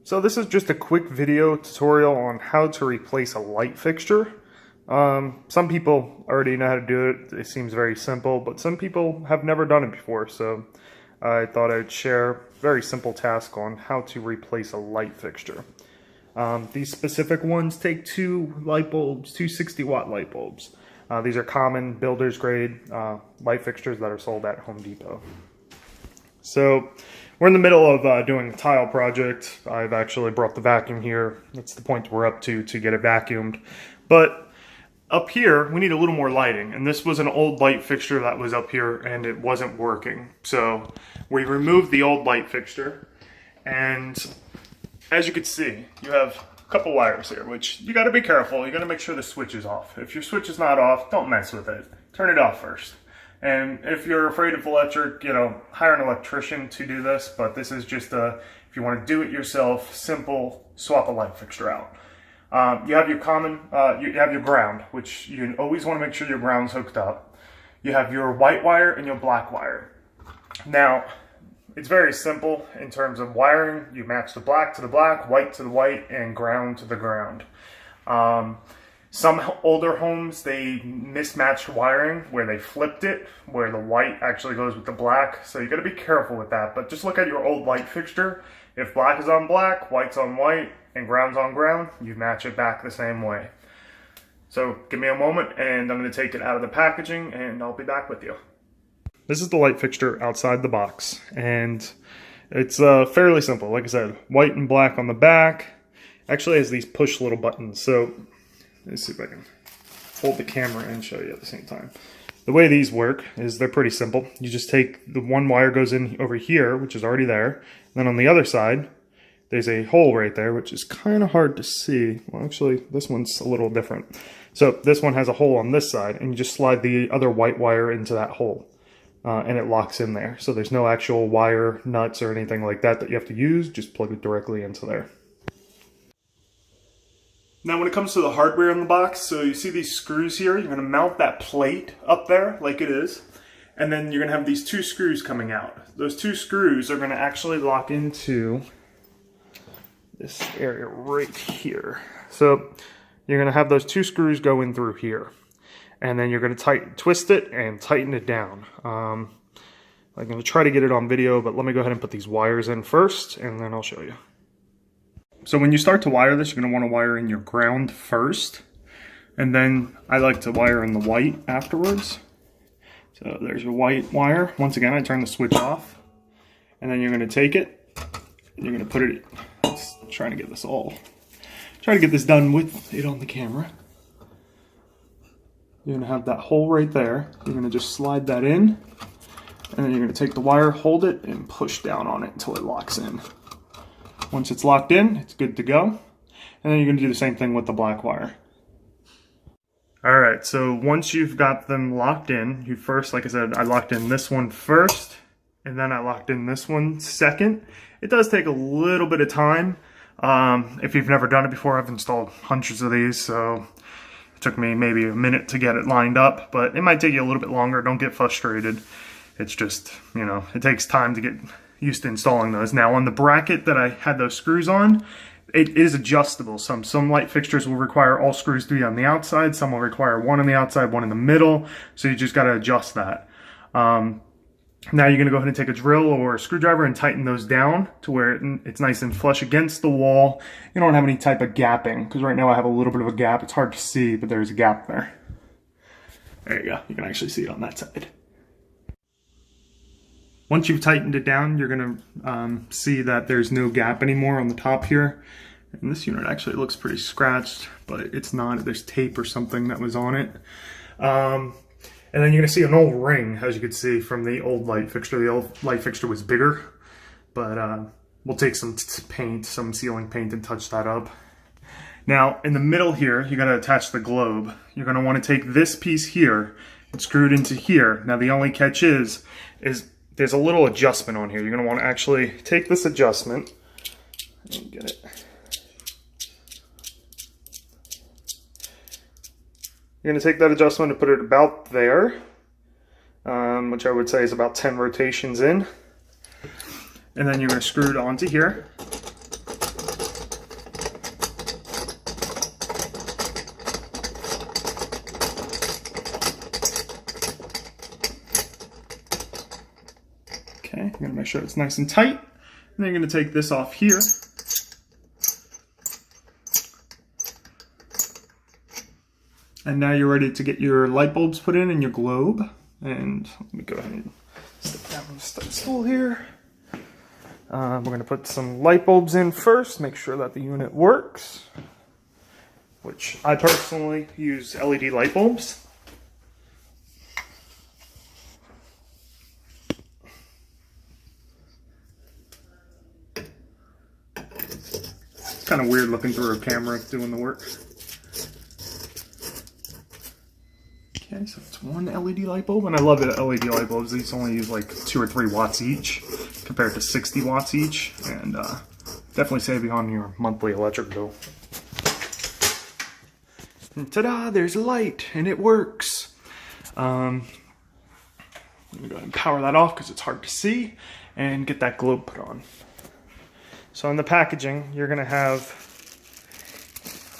So this is just a quick video tutorial on how to replace a light fixture. Some people already know how to do it. It seems very simple, but some people have never done it before. So I thought I'd share a very simple task on how to replace a light fixture. These specific ones take two light bulbs, two 60-watt light bulbs. These are common builder's grade light fixtures that are sold at Home Depot. So we're in the middle of doing a tile project. I've actually brought the vacuum here. That's the point we're up to get it vacuumed. But up here, we need a little more lighting. And this was an old light fixture that was up here and it wasn't working. So we removed the old light fixture. And as you can see, you have a couple wires here, which you gotta be careful. You gotta make sure the switch is off. If your switch is not off, don't mess with it. Turn it off first. And if you're afraid of electric, hire an electrician to do this, but this is just if you want to do it yourself, simple, swap a light fixture out. You have your you have your ground, which you always want to make sure your ground's hooked up. You have your white wire and your black wire. Now, it's very simple in terms of wiring. You match the black to the black, white to the white, and ground to the ground. Some older homes, they mismatched wiring where they flipped it, where the white actually goes with the black. So you got to be careful with that. But just look at your old light fixture. If black is on black, white's on white, and ground's on ground, you match it back the same way. So give me a moment and I'm going to take it out of the packaging and I'll be back with you. This is the light fixture outside the box. And it's fairly simple. Like I said, white and black on the back. Actually has these push little buttons. So let's see if I can hold the camera and show you at the same time. The way these work is they're pretty simple. You just take the one wire goes in over here, which is already there. And then on the other side, there's a hole right there, which is kind of hard to see. Well, actually, this one's a little different. So this one has a hole on this side, and you just slide the other white wire into that hole. And it locks in there. So there's no actual wire nuts or anything like that you have to use. Just plug it directly into there. Now when it comes to the hardware in the box, so you see these screws here, you're going to mount that plate up there like it is, and then you're going to have these two screws coming out. Those two screws are going to actually lock into this area right here. So you're going to have those two screws go in through here, and then you're going to twist it and tighten it down. I'm going to try to get it on video, but let me go ahead and put these wires in first, and then I'll show you. So when you start to wire this, you're going to want to wire in your ground first. And then I like to wire in the white afterwards. So there's your white wire. Once again, I turn the switch off. And then you're going to take it. And you're going to put it, trying to get this done with it on the camera. You're going to have that hole right there. You're going to just slide that in. And then you're going to take the wire, hold it, and push down on it until it locks in. Once it's locked in, it's good to go. And then you're going to do the same thing with the black wire. Alright, so once you've got them locked in, you first, like I said, I locked in this one first, and then I locked in this one second. It does take a little bit of time. If you've never done it before, I've installed hundreds of these, so it took me maybe a minute to get it lined up, but it might take you a little bit longer. Don't get frustrated. It's just, it takes time to get used to installing those. Now on the bracket that I had those screws on, it is adjustable. Some light fixtures will require all screws to be on the outside, some will require one on the outside, one in the middle, so you just got to adjust that. Now you're going to go ahead and take a drill or a screwdriver and tighten those down to where it's nice and flush against the wall. You don't have any type of gapping, because right now I have a little bit of a gap. It's hard to see, but there's a gap there. There you go. You can actually see it on that side. Once you've tightened it down, you're going to see that there's no gap anymore on the top here. And this unit actually looks pretty scratched, but it's not. There's tape or something that was on it. And then you're going to see an old ring, as you can see from the old light fixture. The old light fixture was bigger, but we'll take some paint, some sealing paint, and touch that up. Now, in the middle here, you got to attach the globe. You're going to want to take this piece here and screw it into here. Now, the only catch is there's a little adjustment on here. You're going to want to actually take this adjustment and get it. You're going to take that adjustment and put it about there, which I would say is about 10 rotations in. And then you're going to screw it onto here. sure it's nice and tight. And then you're going to take this off here. And now you're ready to get your light bulbs put in and your globe. And let me go ahead and stick down the stool here. We're going to put some light bulbs in first, make sure that the unit works. Which I personally use LED light bulbs. It's kind of weird looking through a camera doing the work. Okay, so it's one LED light bulb, and I love it. LED light bulbs. These only use like 2 or 3 watts each, compared to 60 watts each, and definitely save you on your monthly electric bill. And ta-da! There's light, and it works. Let me go ahead and power that off because it's hard to see, and get that globe put on. So in the packaging, you're gonna have,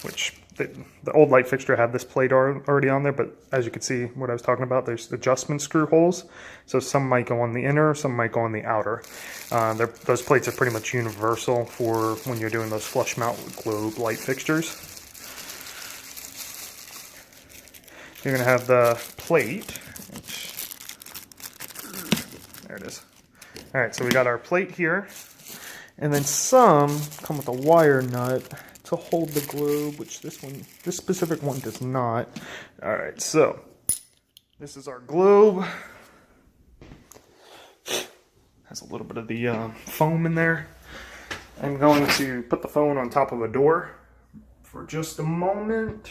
which the old light fixture had this plate already on there, but as you can see, what I was talking about, there's adjustment screw holes. So some might go on the inner, some might go on the outer. Those plates are pretty much universal for when you're doing those flush mount globe light fixtures. You're gonna have the plate, which, there it is. All right, so we got our plate here, and then some come with a wire nut to hold the globe, which this specific one does not. All right, so this is our globe. Has a little bit of the foam in there. I'm going to put the phone on top of a door for just a moment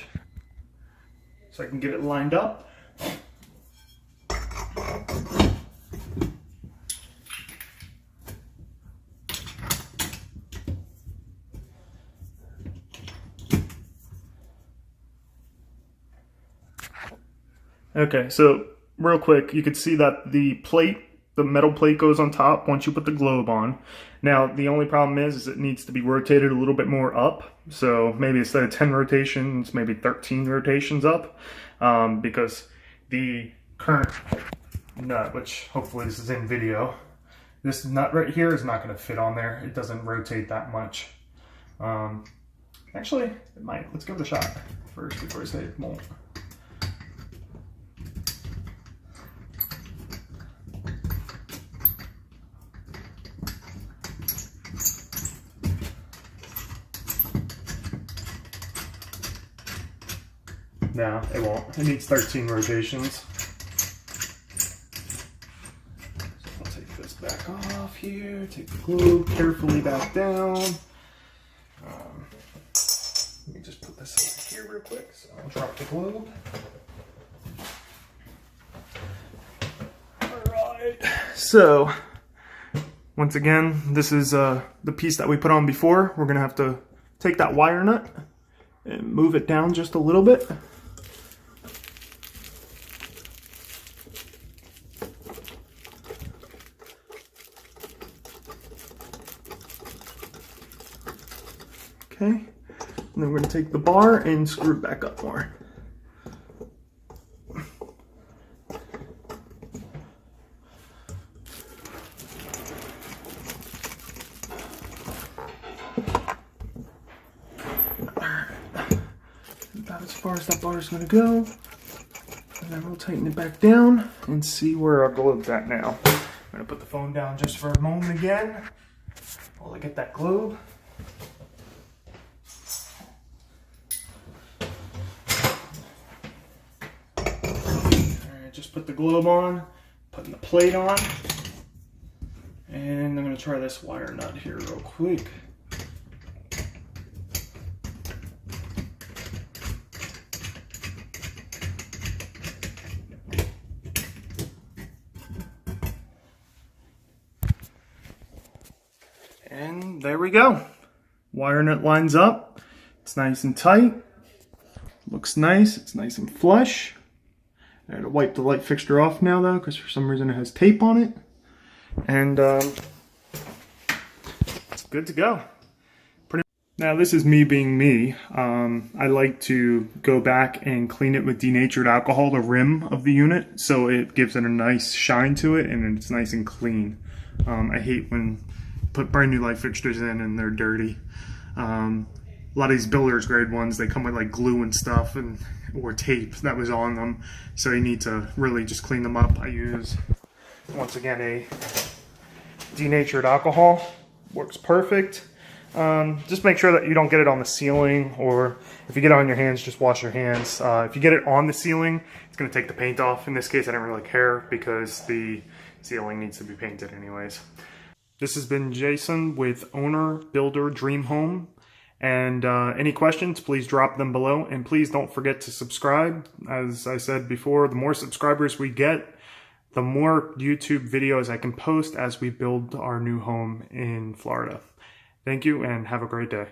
so I can get it lined up. Okay, so real quick, you can see that the plate, the metal plate goes on top once you put the globe on. Now, the only problem is it needs to be rotated a little bit more up. So maybe instead of 10 rotations, maybe 13 rotations up, because the current nut, which hopefully this is in video, this nut right here is not going to fit on there. It doesn't rotate that much. Actually, it might. Let's give it a shot first before I say it won't. No, it won't. It needs 13 rotations. So I'll take this back off here, take the globe carefully back down. Let me just put this over here real quick, so I'll drop the globe. Alright, so once again, this is the piece that we put on before. We're going to have to take that wire nut and move it down just a little bit. Okay, and then we're going to take the bar and screw it back up more. About as far as that bar is going to go. And then we'll tighten it back down and see where our globe's at now. I'm going to put the phone down just for a moment again while I get that globe. Just put the globe on, putting the plate on, and I'm going to try this wire nut here real quick. And there we go. Wire nut lines up. It's nice and tight. Looks nice. It's nice and flush. I had to wipe the light fixture off now though, because for some reason it has tape on it. And it's good to go. Now this is me being me. I like to go back and clean it with denatured alcohol, the rim of the unit, so it gives it a nice shine to it and it's nice and clean. I hate when put brand new light fixtures in and they're dirty. A lot of these builder's grade ones, they come with like glue and stuff or tape that was on them, so you need to really just clean them up. I use, once again, a denatured alcohol. Works perfect. Just make sure that you don't get it on the ceiling, or if you get it on your hands, just wash your hands. If you get it on the ceiling, it's going to take the paint off. In this case, I don't really care because the ceiling needs to be painted anyways. This has been Jason with Owner Builder Dream Home. And any questions, please drop them below. And please don't forget to subscribe. As I said before, the more subscribers we get, the more YouTube videos I can post as we build our new home in Florida. Thank you and have a great day.